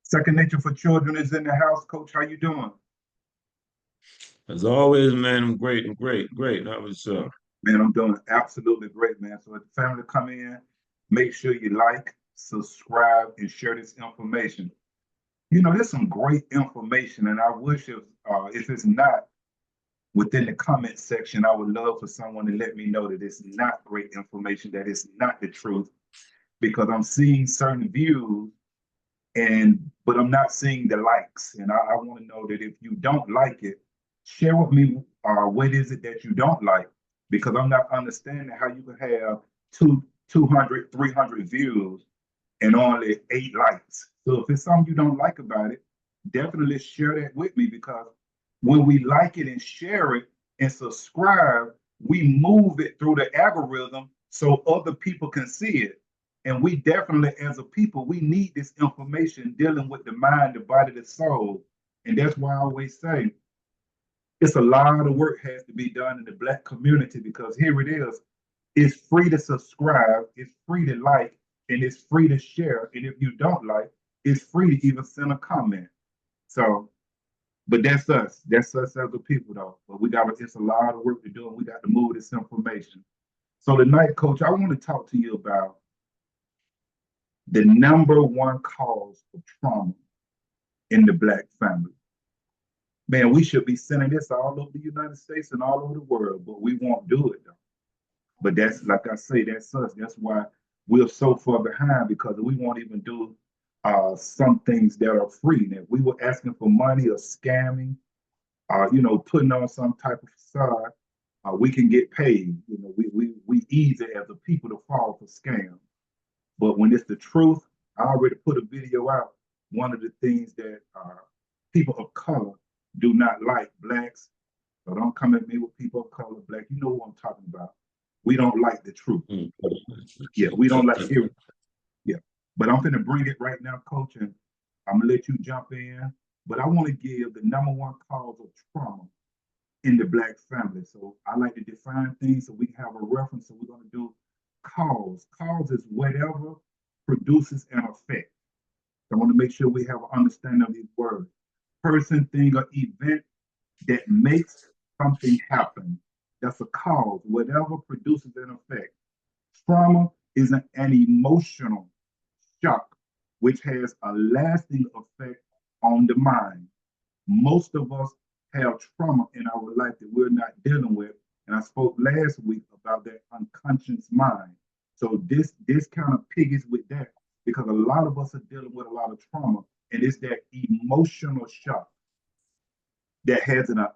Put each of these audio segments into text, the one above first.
Second Nature for Children is in the house. Coach, how you doing? As always, man, I'm great. I'm great. Great. How was Man, I'm doing absolutely great, man. So if the family come in, make sure you like, subscribe, and share this information. There's some great information, and I wish if it's not within the comment section, I would love for someone to let me know that it's not great information, that it's not the truth, because I'm seeing certain views but I'm not seeing the likes. And I want to know that if you don't like it, share with me what is it that you don't like, because I'm not understanding how you can have 200, 300 views and only 8 likes. So if it's something you don't like about it, definitely share that with me, because when we like it and share it and subscribe, we move it through the algorithm so other people can see it. And we definitely, as a people, we need this information dealing with the mind, the body, the soul. And that's why I always say it's a lot of work has to be done in the Black community, because here it is. It's free to subscribe, it's free to like, and it's free to share. And if you don't like, it's free to even send a comment. So, but that's us. That's us as a people, though. But it's a lot of work to do, and we got to move this information. So tonight, Coach, I want to talk to you about the number one cause of trauma in the Black family. Man, we should be sending this all over the United States and all over the world, but we won't do it though. But that's, like I say, that's us. That's why we're so far behind, because we won't even do some things that are free. And if we were asking for money or scamming, putting on some type of facade, we can get paid. We easy as a people to fall for scams. But when it's the truth, I already put a video out. One of the things that people of color do not like, Blacks. So don't come at me with people of color, Black. You know what I'm talking about. We don't like the truth. Yeah, we don't like hearing. Yeah. But I'm going to bring it right now, Coach, and I'm going to let you jump in. But I want to give the number one cause of trauma in the Black family. So I like to define things so we have a reference. So we're going to do cause. Cause is whatever produces an effect. So I want to make sure we have an understanding of these words. Person, thing, or event that makes something happen. That's a cause. Whatever produces an effect. Trauma is an emotional shock which has a lasting effect on the mind. Most of us have trauma in our life that we're not dealing with. And I spoke last week about that unconscious mind. So this kind of piggies with that, because a lot of us are dealing with a lot of trauma, and it's that emotional shock that has a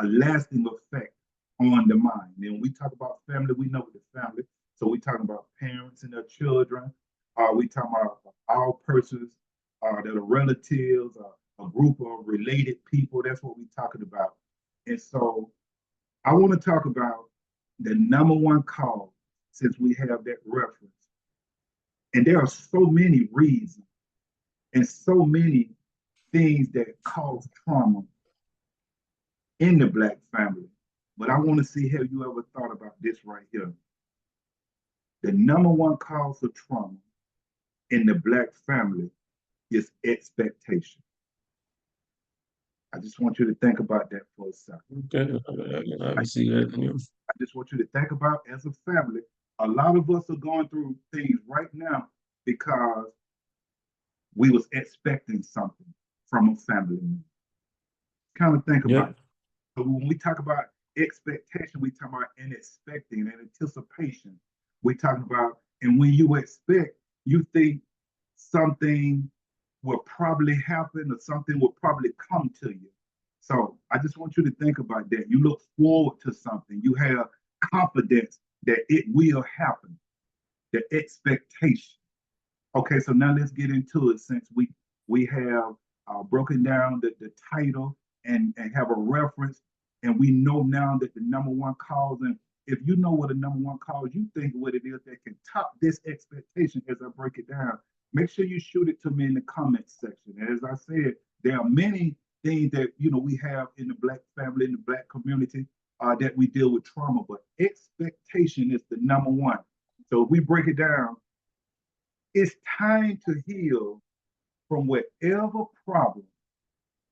lasting effect on the mind. And when we talk about family, we know the family. So we talking about parents and their children. We talking about all persons that are relatives, a group of related people. That's what we're talking about. And so I want to talk about the number one cause, since we have that reference. And there are so many reasons and so many things that cause trauma in the Black family. But I want to see, have you ever thought about this right here? The number one cause of trauma in the Black family is expectation. I just want you to think about that for a second. okay? I see that. I just want you to think about, as a family, a lot of us are going through things right now because we was expecting something from a family member. Kind of think about Yep. it. So when we talk about expectation, we talk about an expecting and anticipation. We talk about, and when you expect, you think something will probably happen or something will probably come to you. So I just want you to think about that. You look forward to something. You have confidence that it will happen. The expectation. Okay, so now let's get into it, since we have broken down the title and have a reference, and we know now that the number one cause, and if you know what a number one cause, you think what it is that can top this expectation as I break it down. Make sure you shoot it to me in the comments section. As I said, there are many things that we have in the Black family, in the Black community, that we deal with trauma, but expectation is the number one. So if we break it down, it's time to heal from whatever problem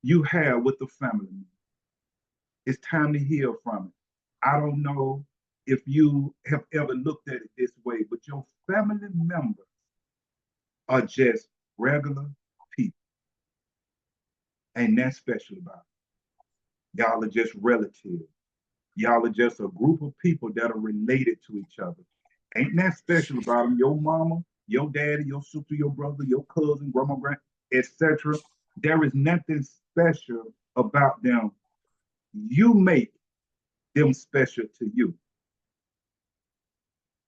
you have with the family member. It's time to heal from it. I don't know if you have ever looked at it this way, but your family members are just regular people. Ain't that special about it. Y'all are just relatives. Y'all are just a group of people that are related to each other. Ain't that special about them? Your mama, your daddy, your sister, your brother, your cousin, grandma, grand, etc. There is nothing special about them. You make them special to you.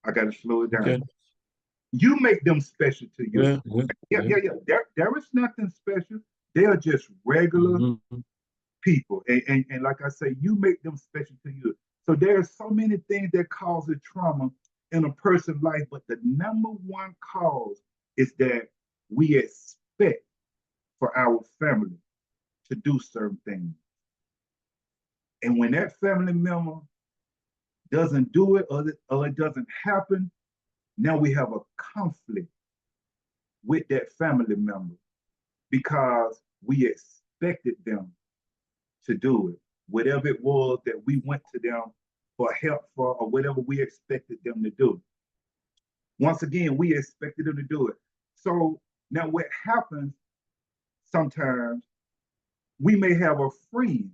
I got to slow it down. Okay. You make them special to you. Yeah. There is nothing special. They are just regular people. And like I say, you make them special to you. So there are so many things that cause trauma in a person's life, but the number one cause is that we expect for our family to do certain things. And when that family member doesn't do it or it doesn't happen, now we have a conflict with that family member because we expected them to do it. Whatever it was that we went to them for help for, or whatever we expected them to do. Once again, we expected them to do it. So now what happens sometimes, we may have a friend,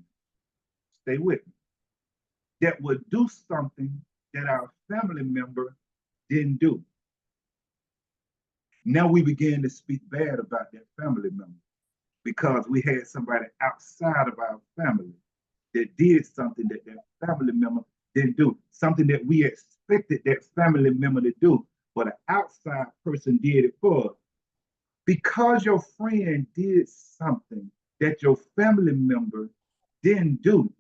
stay with me, that would do something that our family member didn't do. Now we begin to speak bad about that family member because we had somebody outside of our family that did something that that family member didn't do, something that we expected that family member to do, but an outside person did it for us. Because your friend did something that your family member didn't do.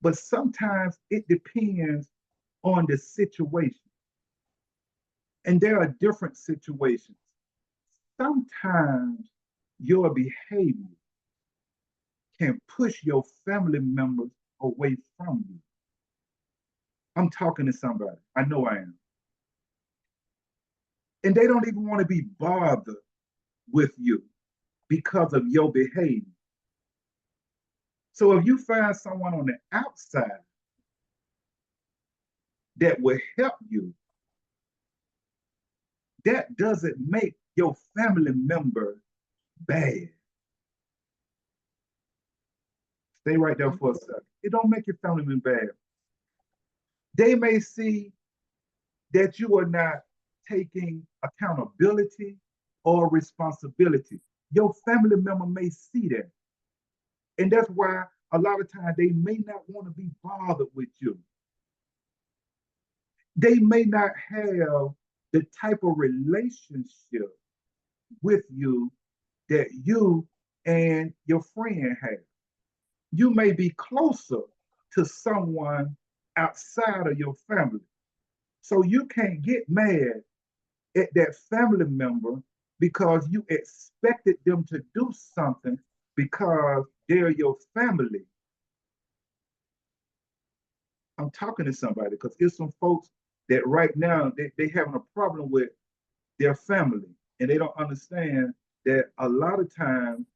But sometimes it depends on the situation. And there are different situations. Sometimes your behavior can push your family members away from you. I'm talking to somebody. I know I am. And they don't even want to be bothered with you because of your behavior. So if you find someone on the outside that will help you, that doesn't make your family member bad. Stay right there for a second. It don't make your family member bad. They may see that you are not taking accountability or responsibility. Your family member may see that. And that's why a lot of times they may not want to be bothered with you. They may not have the type of relationship with you that you and your friend have. You may be closer to someone outside of your family. So you can't get mad at that family member because you expected them to do something because they're your family. I'm talking to somebody because there's some folks that right now they having a problem with their family and they don't understand that a lot of times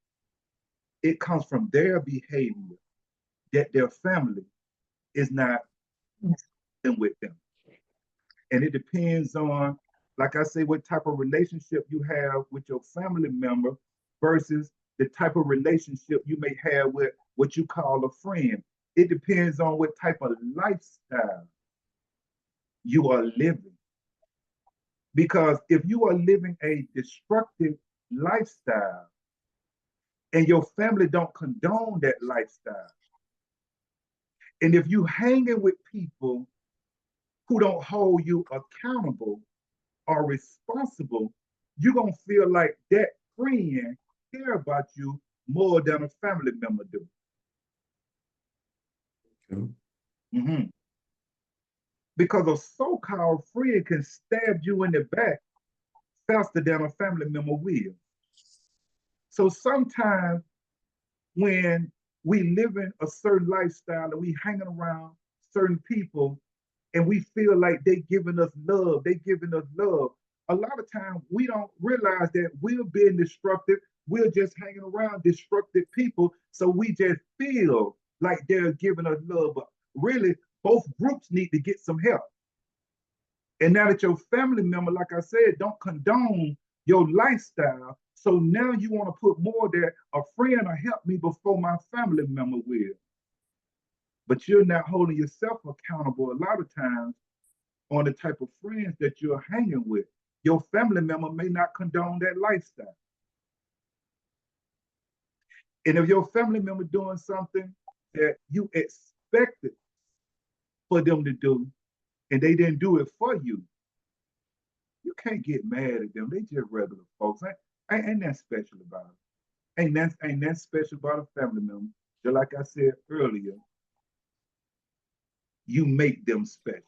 it comes from their behavior that their family is not with them. And it depends on, like I say, what type of relationship you have with your family member versus the type of relationship you may have with what you call a friend. It depends on what type of lifestyle you are living. Because if you are living a destructive lifestyle and your family don't condone that lifestyle, and if you hanging with people who don't hold you accountable or responsible, you're gonna feel like that friend care about you more than a family member do. Mm-hmm. Because a so-called friend can stab you in the back faster than a family member will. So sometimes when we live in a certain lifestyle and we hanging around certain people and we feel like they giving us love, a lot of times we don't realize that we're being destructive. We're just hanging around destructive people. So we just feel like they're giving us love. But really, both groups need to get some help. And now that your family member, like I said, don't condone your lifestyle. So now you want to put more there. A friend will help me before my family member will. But you're not holding yourself accountable a lot of times on the type of friends that you're hanging with. Your family member may not condone that lifestyle. And if your family member doing something that you expected for them to do, and they didn't do it for you, you can't get mad at them. They just regular folks. Ain't that special about it? Ain't that special about a family member? Just like I said earlier, you make them special.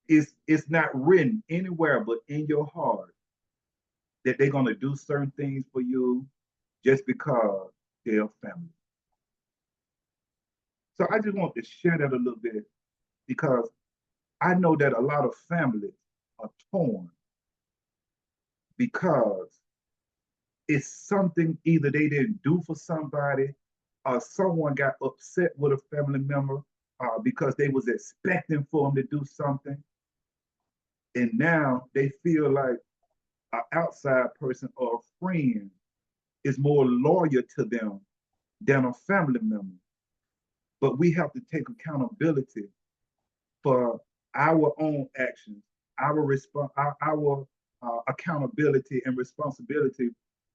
It's not written anywhere but in your heart that they're gonna do certain things for you just because they're family. So I just want to share that a little bit because I know that a lot of families are torn because it's something either they didn't do for somebody or someone got upset with a family member because they was expecting for them to do something. And now they feel like an outside person or a friend is more loyal to them than a family member. But we have to take accountability for our own actions, our accountability and responsibility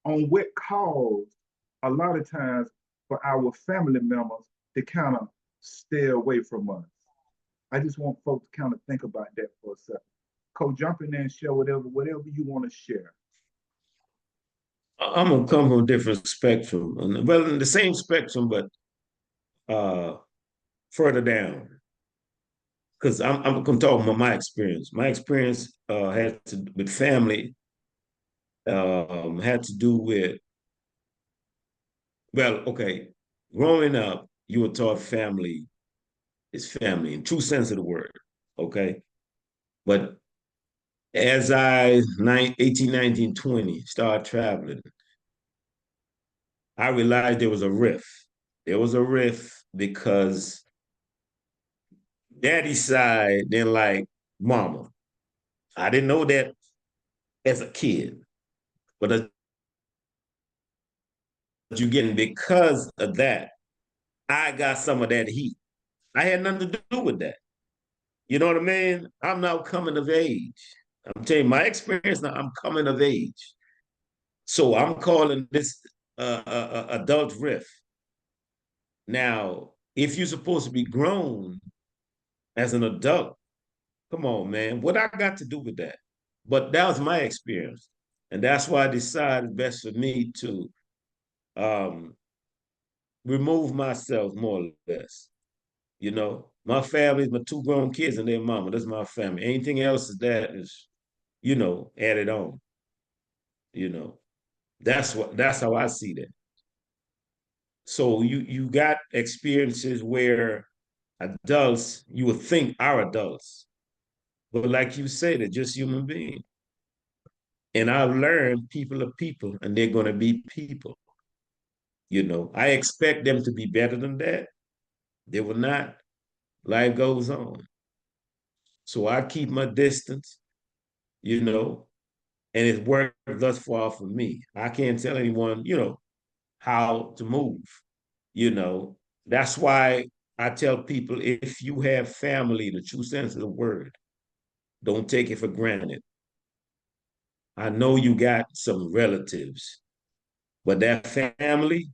on what caused a lot of times for our family members to kind of stay away from us. I just want folks to kind of think about that for a second. Coach, jump in there and share whatever you want to share. I'm gonna come from a different spectrum. Well, in the same spectrum, but uh further down. Because I'm gonna talk about my experience. My experience had to with family, had to do with, well, okay, growing up, you were taught family is family in true sense of the word. Okay. But as I 18, 19, 20 started traveling, I realized there was a rift. There was a rift because daddy's side didn't like mama. I didn't know that as a kid, but as you getting because of that, I got some of that heat. I had nothing to do with that. You know what I mean? I'm now coming of age. I'm telling you my experience now. I'm coming of age, so I'm calling this adult rift. Now, if you're supposed to be grown as an adult, come on, man. What I got to do with that? But that was my experience. And that's why I decided best for me to um, remove myself more or less. You know, my family is my two grown kids and their mama. That's my family. Anything else is that is, added on. You know, that's how I see that. So you got experiences where adults you would think are adults, but like you said, they're just human beings. And I've learned people are people and they're going to be people. I expect them to be better than that. They will not. Life goes on. So I keep my distance, you know, and it's worked thus far for me. I can't tell anyone, how to move, you know. That's why I tell people if you have family, the true sense of the word, don't take it for granted. I know you got some relatives, but that family,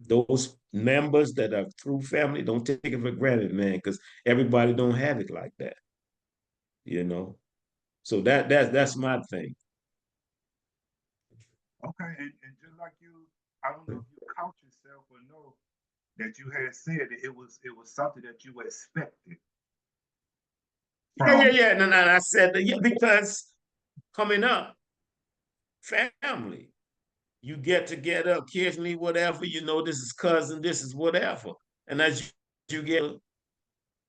those members that are through family, don't take it for granted, man, because everybody don't have it like that, you know. So that's my thing. Okay, and just like you, I don't know if you caught yourself or know that you had said that it was something that you expected Yeah, yeah, from. yeah. And I said that, yeah, because coming up, family, you get together occasionally, whatever, this is cousin, this is whatever. And as you get,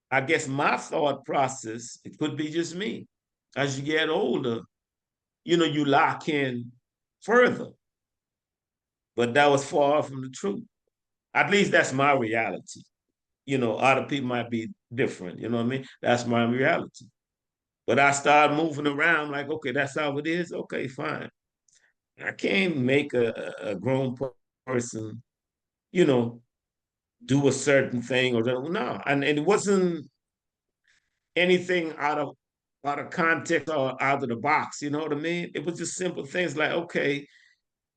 I guess my thought process, it could be just me. As you get older, you lock in further. But that was far from the truth. At least that's my reality. Other people might be different. You know what I mean? That's my reality. But I started moving around like, okay, that's how it is. Okay, fine. I can't make a grown person, you know, do a certain thing or no. And it wasn't anything out of context or out of the box. You know what I mean? It was just simple things like, okay,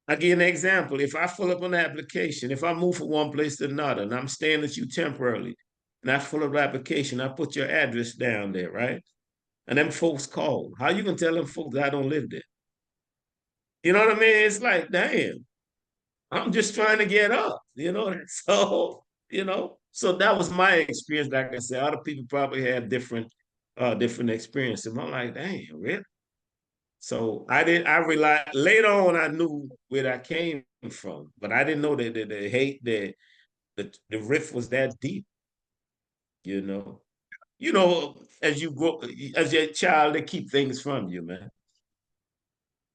I give you an example. If I fill up an application, if I move from one place to another and I'm staying with you temporarily, and I fill up the application, I put your address down there, right? And them folks call. How you can tell them folks that I don't live there? You know what I mean? It's like, damn, I'm just trying to get up, So that was my experience. Like I said, other people probably had different experiences. I'm like, damn, really? So I relied later on I knew where that came from, but I didn't know that the hate the rift was that deep, you know. As you grow as a child, they keep things from you, man.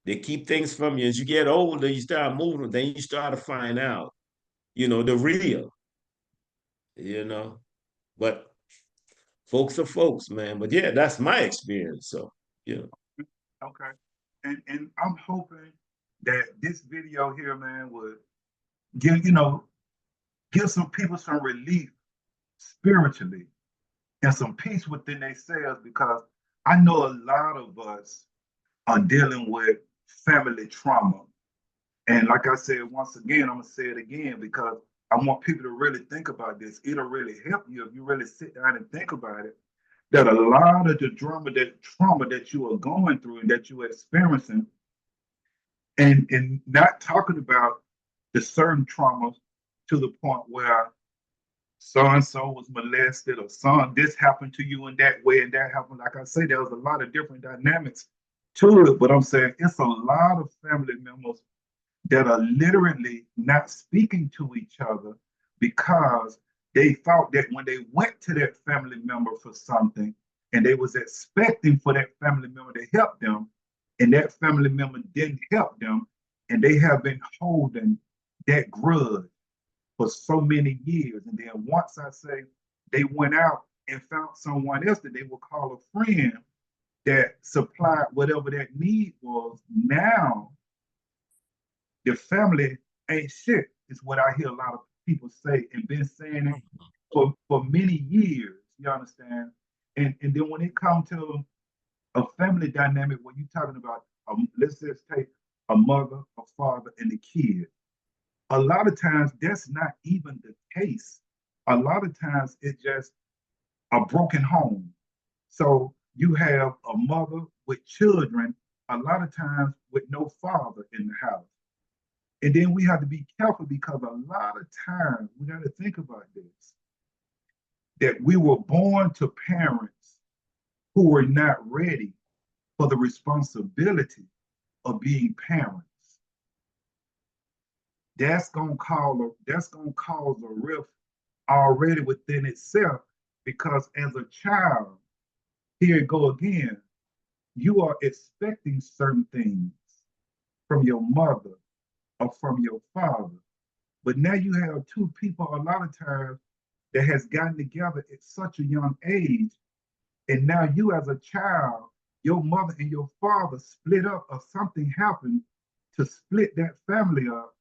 They keep things from you. As you get older, you start moving, then you start to find out, the real, you know. But folks are folks, man. But yeah, that's my experience. So, yeah. Okay. And I'm hoping that this video here, man, would give, give some people some relief spiritually and some peace within themselves because I know a lot of us are dealing with family trauma. And like I said, once again, I'm gonna say it again because I want people to really think about this. It'll really help you if you really sit down and think about it. That a lot of the trauma that you are going through and that you are experiencing, and not talking about the certain traumas to the point where so and so was molested or son this happened to you in that way and that happened. Like I say, there was a lot of different dynamics to it, but I'm saying it's a lot of family members that are literally not speaking to each other because they thought that when they went to that family member for something and they was expecting for that family member to help them and that family member didn't help them and they have been holding that grudge for so many years. And then once I say they went out and found someone else that they will call a friend that supplied whatever that need was, now the family ain't shit, is what I hear a lot of people say and been saying it for many years. You understand? And then when it comes to a family dynamic, when you're talking about, let's just take a mother, a father, and a kid, a lot of times that's not even the case. A lot of times it's just a broken home. So you have a mother with children, a lot of times with no father in the house. And then we have to be careful because a lot of times we got to think about this, that we were born to parents who were not ready for the responsibility of being parents. That's gonna cause a rift already within itself because as a child, here it go again, you are expecting certain things from your mother or from your father. But now you have two people a lot of times that has gotten together at such a young age. And now you as a child, your mother and your father split up or something happened to split that family up.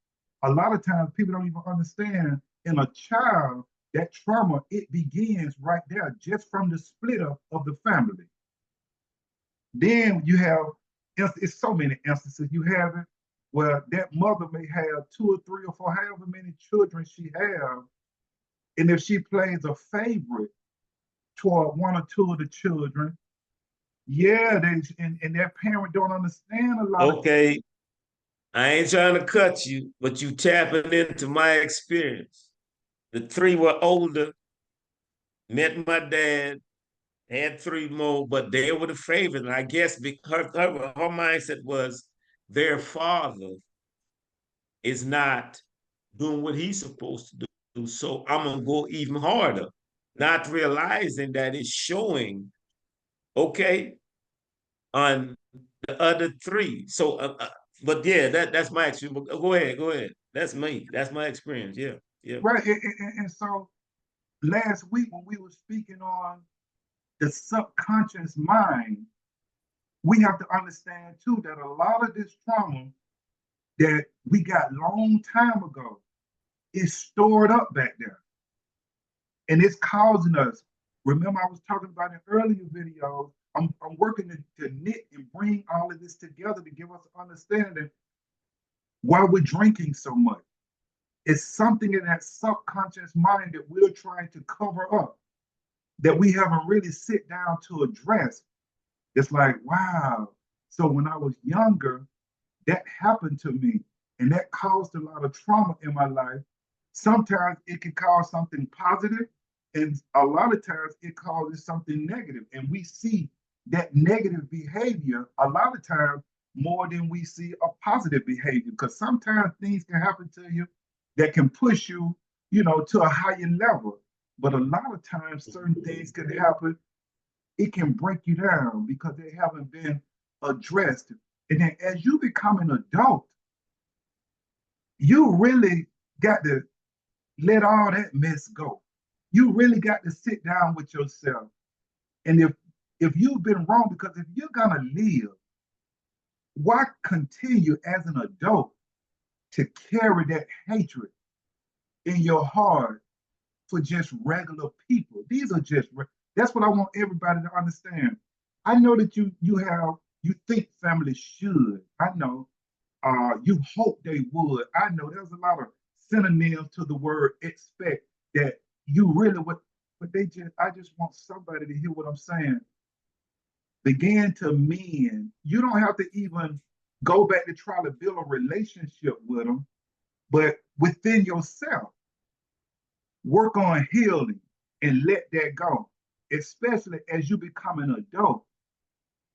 A lot of times people don't even understand in a child, that trauma, it begins right there, just from the split up of the family. Then you have, it's so many instances you have it where that mother may have two or three or four, however many children she have, and if she plays a favorite toward one or two of the children, yeah, and their parent don't understand a lot of. Okay, I ain't trying to cut you, but you tapping into my experience. The three were older, met my dad, had three more, but they were the favorite. And I guess because her mindset was their father is not doing what he's supposed to do. So I'm going to go even harder, not realizing that it's showing, okay, on the other three. So, but yeah, that's my experience. Go ahead, go ahead. That's me. That's my experience. Yeah, yeah. Right. And so last week when we were speaking on the subconscious mind, we have to understand too that a lot of this trauma that we got long time ago is stored up back there. And it's causing us. Remember, I was talking about in earlier videos. I'm working to knit and bring all of this together to give us understanding why we're drinking so much. It's something in that subconscious mind that we're trying to cover up that we haven't really sit down to address. It's like, wow. So when I was younger, that happened to me, and that caused a lot of trauma in my life. Sometimes it can cause something positive, and a lot of times it causes something negative. And we see that negative behavior a lot of times more than we see a positive behavior, because sometimes things can happen to you that can push you, to a higher level. But a lot of times certain things can happen, it can break you down because they haven't been addressed. And then as you become an adult, you really got to let all that mess go. You really got to sit down with yourself. And if you've been wrong, because if you're gonna live, why continue as an adult to carry that hatred in your heart for just regular people? These are just, that's what I want everybody to understand. I know that you think families should. I know. You hope they would. I know there's a lot of synonyms to the word expect that you really would, but I just want somebody to hear what I'm saying. Begin to mend. You don't have to even go back to try to build a relationship with them, but within yourself, work on healing and let that go, especially as you become an adult.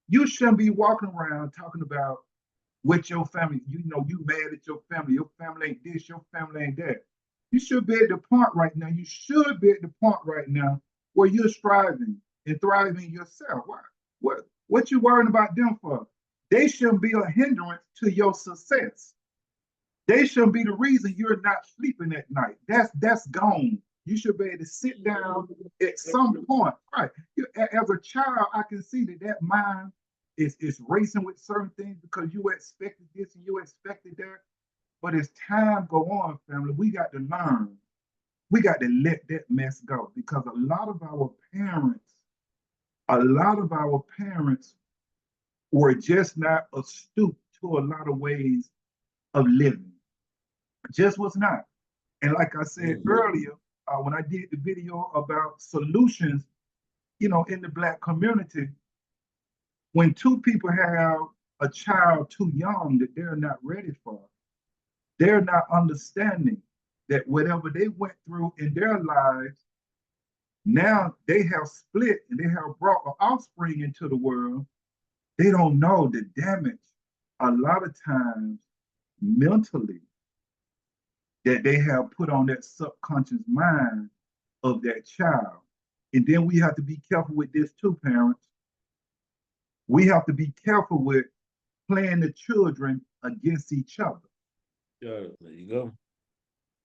You shouldn't be walking around talking about with your family. You mad at your family ain't this, your family ain't that. You should be at the point right now. You should be at the point right now where you're striving and thriving yourself. Why? What you worrying about them for? They shouldn't be a hindrance to your success. They shouldn't be the reason you're not sleeping at night. That's gone. You should be able to sit down at some point. Right. As a child, I can see that mind is racing with certain things because you expected this and you expected that. But as time go on, family, we got to learn. We got to let that mess go, because a lot of our parents were just not astute to a lot of ways of living. Just was not. And like I said earlier, when I did the video about solutions, in the Black community, when two people have a child too young that they're not ready for, they're not understanding that whatever they went through in their lives, now they have split and they have brought an offspring into the world. They don't know the damage a lot of times mentally that they have put on that subconscious mind of that child. And then we have to be careful with this too, parents. We have to be careful with playing the children against each other. There you go.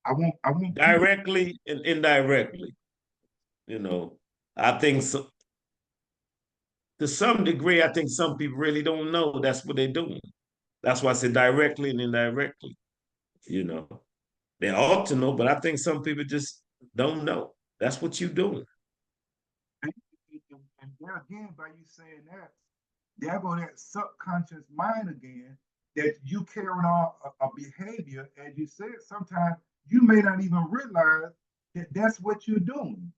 I want directly and indirectly. I think so, to some degree, I think some people really don't know that's what they're doing. That's why I said directly and indirectly. They ought to know, but I think some people just don't know. That's what you're doing. And there again, by you saying that, there go that subconscious mind again, that you carrying on a behavior, as you said, sometimes you may not even realize that that's what you're doing.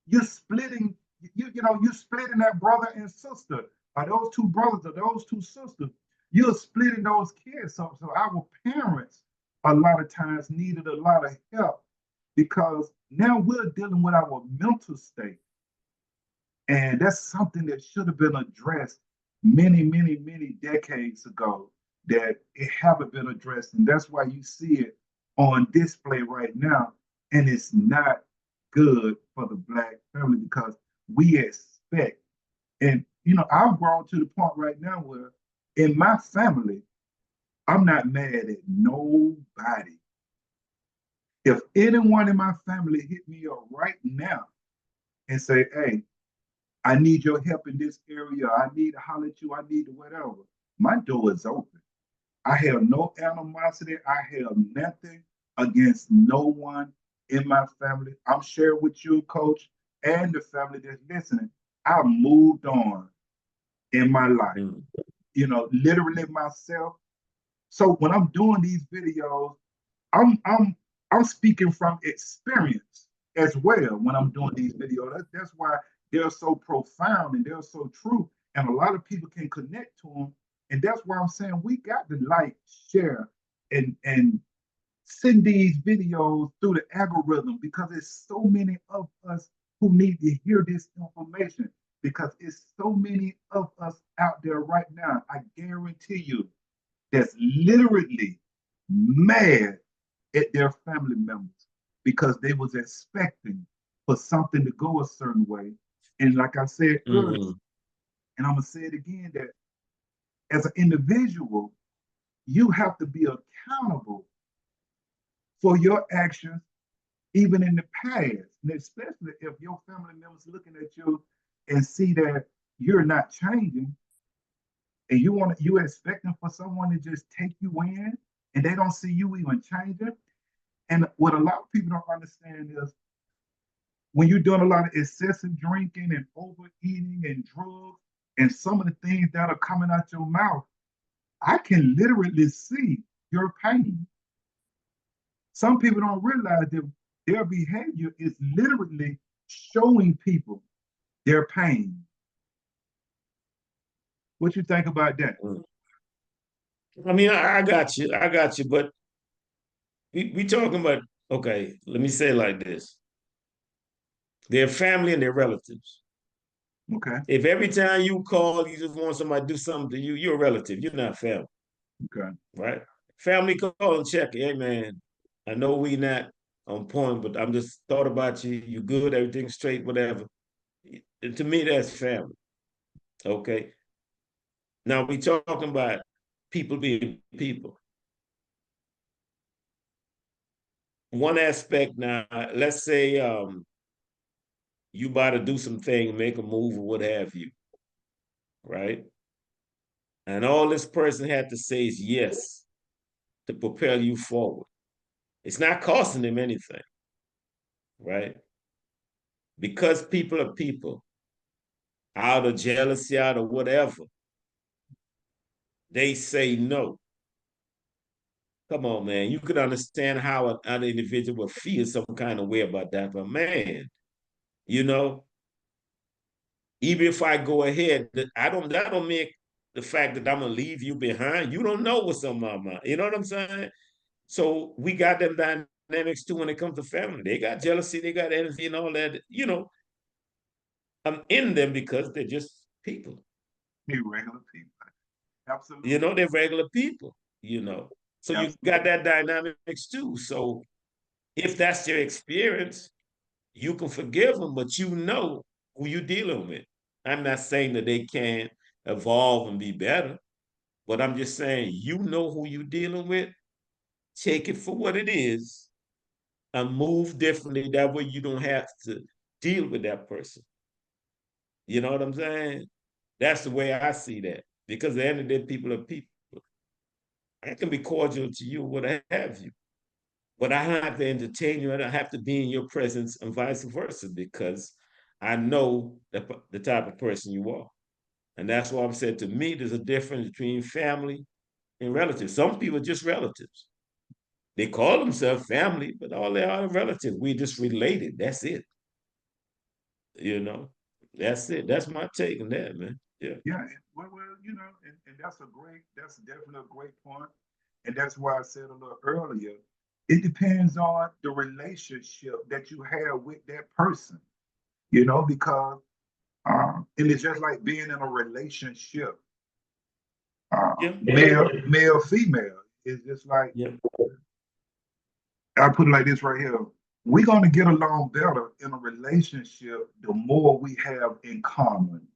You're splitting, you're splitting that brother and sister, or those two brothers, or those two sisters. You're splitting those kids. So our parents, a lot of times, needed a lot of help, because now we're dealing with our mental state. And that's something that should have been addressed many, many, many decades ago, that it haven't been addressed. And that's why you see it on display right now. And it's not good for the Black family, because we expect, and I've grown to the point right now where in my family, I'm not mad at nobody. If anyone in my family hit me up right now and say, hey, I need your help in this area, I need to holler at you, I need to whatever, my door is open. I have no animosity. I have nothing against no one in my family. I'm sharing with you, coach, and the family that's listening. I moved on in my life, Mm. literally myself. So when I'm doing these videos, I'm speaking from experience as well when I'm doing these videos. That's why they're so profound and they're so true. And a lot of people can connect to them. And that's why I'm saying we got to like, share, and send these videos through the algorithm because there's so many of us who need to hear this information because it's so many of us out there right now. I guarantee you that's literally mad at their family members because they was expecting for something to go a certain way. And like I said earlier, Mm-hmm. and I'm gonna say it again, that as an individual, you have to be accountable for your actions, even in the past, and especially if your family members looking at you and see that you're not changing, and you expecting for someone to just take you in, and they don't see you even changing. And what a lot of people don't understand is when you're doing a lot of excessive drinking and overeating and drugs, and some of the things that are coming out your mouth, I can literally see your pain. Some people don't realize that their behavior is literally showing people their pain. What you think about that? Mm. I mean, I got you. I got you. But we talking about, okay, let me say it like this. Their family and their relatives. Okay, If every time you call, you just want somebody to do something to you, you're a relative. You're not family, okay. right? Family call and check. Hey, man, I know we not on point, but I'm just thought about you. You good? Everything straight? Whatever. To me, that's family. Okay. Now we talking about people being people. One aspect now, let's say you about to do something, make a move or what have you, right? And all this person had to say is yes to propel you forward. It's not costing them anything, right? Because people are people, out of jealousy, out of whatever, they say no. Come on, man. You could understand how an individual would feel some kind of way about that. But man, you know, even if I go ahead, that don't make the fact that I'm gonna leave you behind. You don't know what's on my mind. You know what I'm saying? So we got them dynamics too when it comes to family. They got jealousy, they got envy and all that. I'm in them because they're just people. You regular people. Absolutely. They're regular people. So you got Absolutely. that dynamics too. So if that's their experience, you can forgive them, but you know who you're dealing with. I'm not saying that they can't evolve and be better, but I'm just saying you know who you're dealing with. Take it for what it is and move differently. That way you don't have to deal with that person. You know what I'm saying? That's the way I see that. Because at the end of the day, people are people. I can be cordial to you, what have you. But I have to entertain you and I have to be in your presence and vice versa because I know the type of person you are. And that's why I've said to me, there's a difference between family and relatives. Some people are just relatives. They call themselves family, but all they are relatives. We just related. That's it. You know, that's it. That's my take on that, man. Yeah. Yeah, well, and that's definitely a great point. And that's why I said a little earlier, it depends on the relationship that you have with that person, because and it's just like being in a relationship, Yeah. male, female. It's just like, Yeah. I put it like this right here. We're going to get along better in a relationship the more we have in common.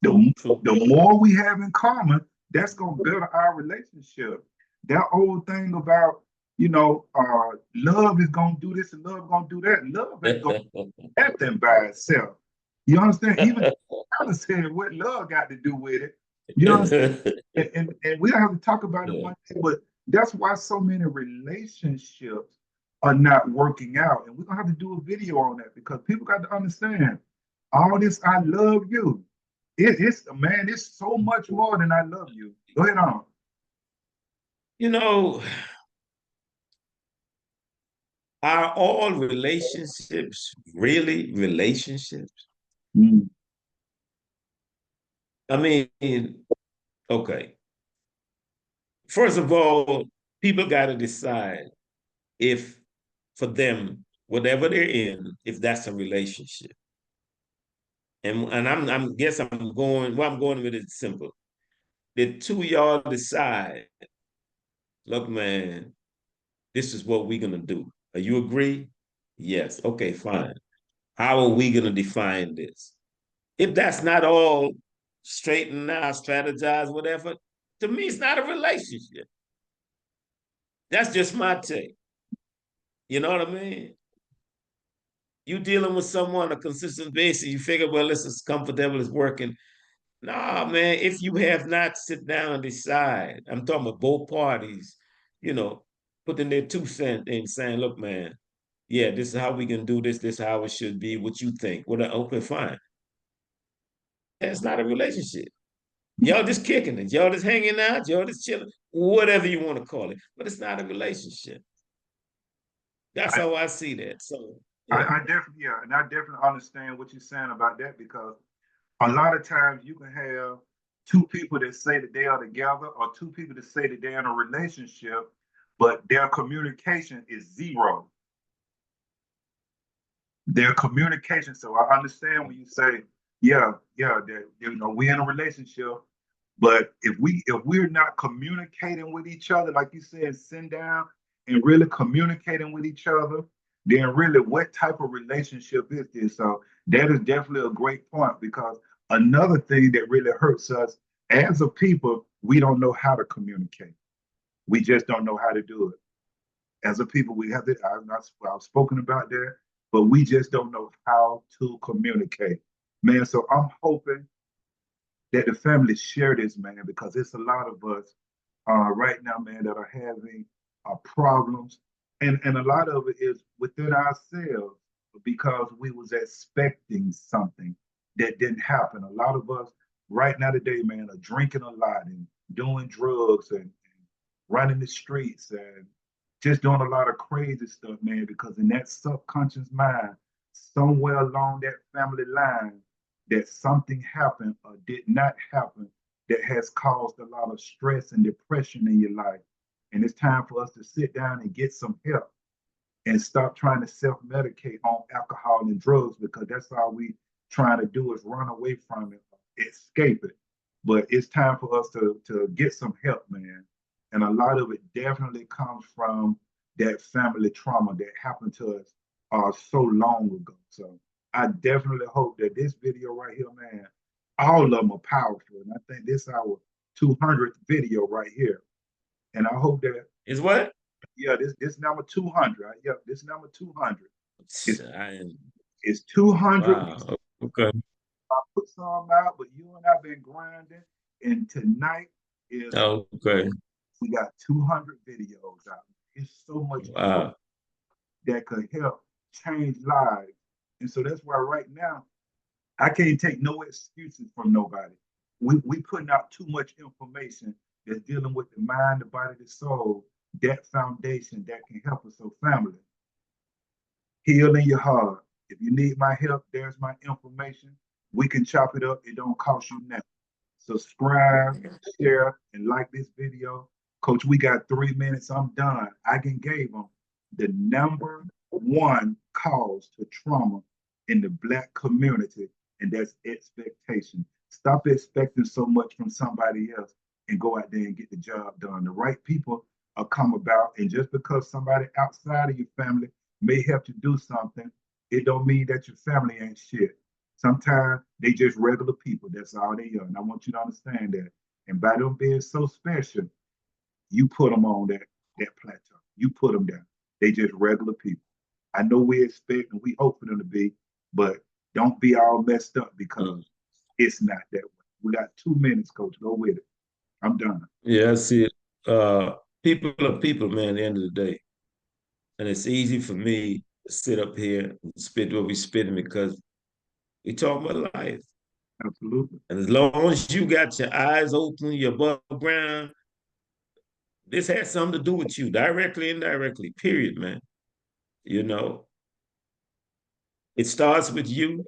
True, true. The more we have in common, that's gonna better our relationship. That old thing about, love is gonna do this and love gonna do that. Love ain't gonna do nothing by itself. You understand? Even I said what love got to do with it. You understand? And we don't have to talk about it Yeah. one day, but that's why so many relationships are not working out. And we're gonna have to do a video on that because people got to understand all this I love you. It's so much more than I love you. Go ahead on. You know, are all relationships really relationships? Mm. I mean, okay. First of all, people got to decide if, for them, whatever they're in, if that's a relationship. And I'm guess I'm going, well, I'm going with it simple. The two of y'all decide, look, man, this is what we're gonna do. Are you agree? Yes. Okay, fine. How are we gonna define this? If that's not all straightened out, strategize, whatever, to me, it's not a relationship. That's just my take. You know what I mean? You dealing with someone on a consistent basis, you figure, well, this is comfortable, it's working. Nah, man, if you have not sit down and decide, I'm talking about both parties, you know, putting their 2 cents in saying, look, man, yeah, this is how we can do this, this is how it should be, what you think. Well, okay, fine. It's not a relationship. Y'all just kicking it, y'all just hanging out, y'all just chilling, whatever you want to call it, but it's not a relationship. That's I, how I see that. So, I, yeah. I definitely, yeah, and I definitely understand what you're saying about that because a lot of times you can have two people that say that they are together or two people that say that they're in a relationship, but their communication is zero. Their communication. So I understand when you say, yeah, yeah, that we're in a relationship, but if we're not communicating with each other, like you said, sitting down and really communicating with each other, then really what type of relationship is this? So that is definitely a great point because another thing that really hurts us as a people, we don't know how to communicate. We just don't know how to do it. As a people, we have to, I've spoken about that, but we just don't know how to communicate. Man, so I'm hoping that the families share this, man, because it's a lot of us right now, man, that are having problems. And a lot of it is within ourselves because we was expecting something that didn't happen. A lot of us right now today, man, are drinking a lot and doing drugs and running the streets and just doing a lot of crazy stuff, man, because in that subconscious mind, somewhere along that family line, that something happened or did not happen that has caused a lot of stress and depression in your life. And it's time for us to sit down and get some help and stop trying to self-medicate on alcohol and drugs because that's all we trying to do is run away from it, escape it. But it's time for us to get some help, man. And a lot of it definitely comes from that family trauma that happened to us so long ago. So I definitely hope that this video right here, man, all of them are powerful. And I think this is our 200th video right here. And I hope that, Is what? yeah, this number 200. Yeah, this number 200. It's, I, it's 200. wow. Okay. I put some out, but you and I've been grinding. And tonight is Okay. we got 200 videos out. It's so much Wow. that could help change lives. And so that's why right now I can't take no excuses from nobody. We putting out too much information that's dealing with the mind, the body, the soul, that foundation that can help us. So family, heal in your heart. If you need my help, there's my information. We can chop it up. It don't cost you nothing. Subscribe, share, and like this video. Coach, we got 3 minutes. I'm done. I can give them the number one cause to trauma in the Black community, and that's expectation. Stop expecting so much from somebody else and go out there and get the job done. The right people will come about, and just because somebody outside of your family may have to do something, it don't mean that your family ain't shit. Sometimes they just regular people. That's all they are. And I want you to understand that. And by them being so special, you put them on that plateau. You put them down. They just regular people. I know we expect and we hope for them to be, but don't be all messed up because it's not that way. We got 2 minutes, coach. Go with it. I'm done. Yeah, I see it. People are people, man, at the end of the day. And it's easy for me to sit up here and spit what we spitting because we talk about life. Absolutely. And as long as you got your eyes open, your above ground, this has something to do with you, directly, indirectly, period, man. You know, it starts with you.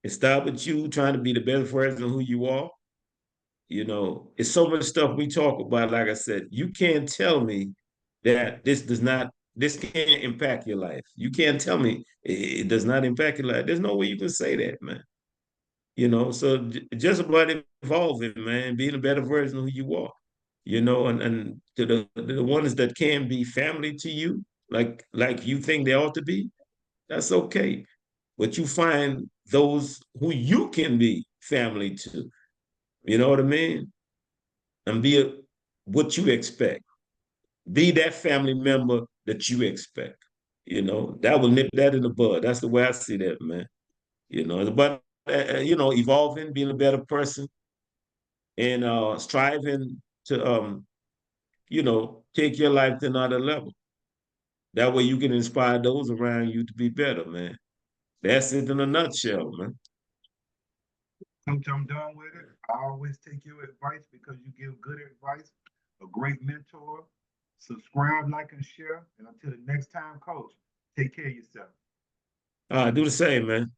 It starts with you trying to be the best version of who you are. You know, it's so much stuff we talk about. Like I said, you can't tell me that this can't impact your life. You can't tell me it does not impact your life. There's no way you can say that, man. You know, so just about evolving, man, being a better version of who you are. You know, and to the ones that can be family to you, like you think they ought to be, that's okay. But you find those who you can be family to. You know what I mean? And what you expect. Be that family member that you expect. You know, that will nip that in the bud. That's the way I see that, man. You know, it's about evolving, being a better person, and striving to take your life to another level. That way you can inspire those around you to be better, man. That's it in a nutshell, man. Coach, I'm done with it. I always take your advice because you give good advice, a great mentor. Subscribe, like, and share. And until the next time, coach, take care of yourself. Do the same, man.